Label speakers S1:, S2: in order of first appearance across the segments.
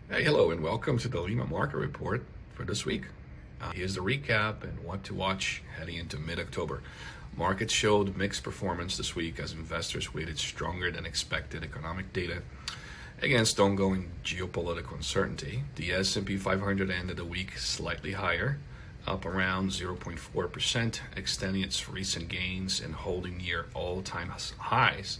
S1: Hey, hello, and welcome to the Lima market report for this week. Here's the recap and what to watch heading into mid-October. Markets showed mixed performance this week as investors weighted stronger than expected economic data against ongoing geopolitical uncertainty. The S&P 500 ended the week slightly higher, up around 0.4%, extending its recent gains and holding near all-time highs,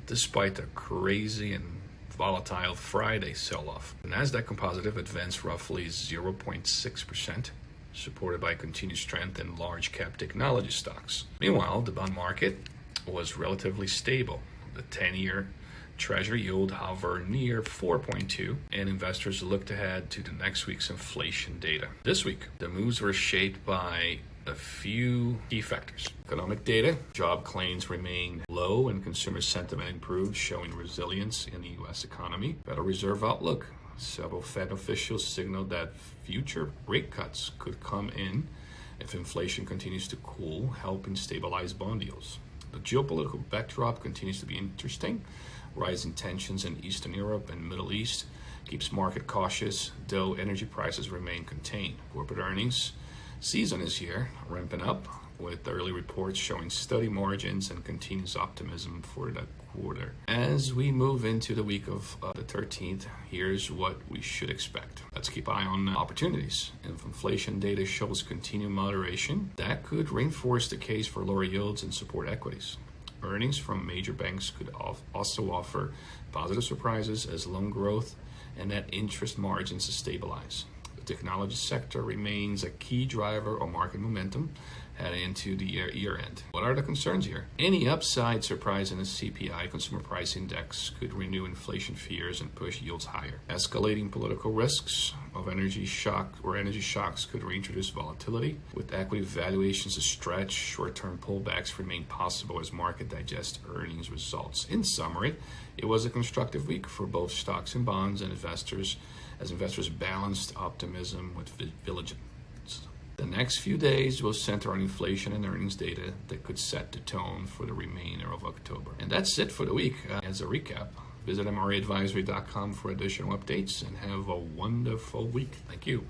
S1: despite a crazy and volatile Friday sell-off. The Nasdaq Composite advanced roughly 0.6%, supported by continued strength in large-cap technology stocks. Meanwhile, the bond market was relatively stable. The 10-year Treasury yield hovered near 4.2, and investors looked ahead to the next week's inflation data. This week, the moves were shaped by a few key factors. Economic data, job claims remain low and consumer sentiment improved, showing resilience in the U.S. economy. Federal Reserve outlook. Several Fed officials signaled that future rate cuts could come in if inflation continues to cool, helping stabilize bond yields. The geopolitical backdrop continues to be interesting. Rising tensions in Eastern Europe and Middle East keeps market cautious, though energy prices remain contained. Corporate earnings season is here, ramping up, with early reports showing steady margins and continuous optimism for the quarter. As we move into the week of the 13th, here's what we should expect. Let's keep eye on opportunities. If inflation data shows continued moderation, that could reinforce the case for lower yields and support equities. Earnings from major banks could also offer positive surprises as loan growth and net interest margins stabilize. The technology sector remains a key driver of market momentum heading into the year end. What are the concerns here? Any upside surprise in the CPI consumer price index could renew inflation fears and push yields higher. Escalating political risks of energy shocks could reintroduce volatility. With equity valuations to stretch, short-term pullbacks remain possible as market digests earnings results. In summary, it was a constructive week for both stocks and bonds and investors, as investors balanced optimism with vigilance. The next few days will center on inflation and earnings data that could set the tone for the remainder of October. And that's it for the week. As a recap, visit mraadvisory.com for additional updates and have a wonderful week. Thank you.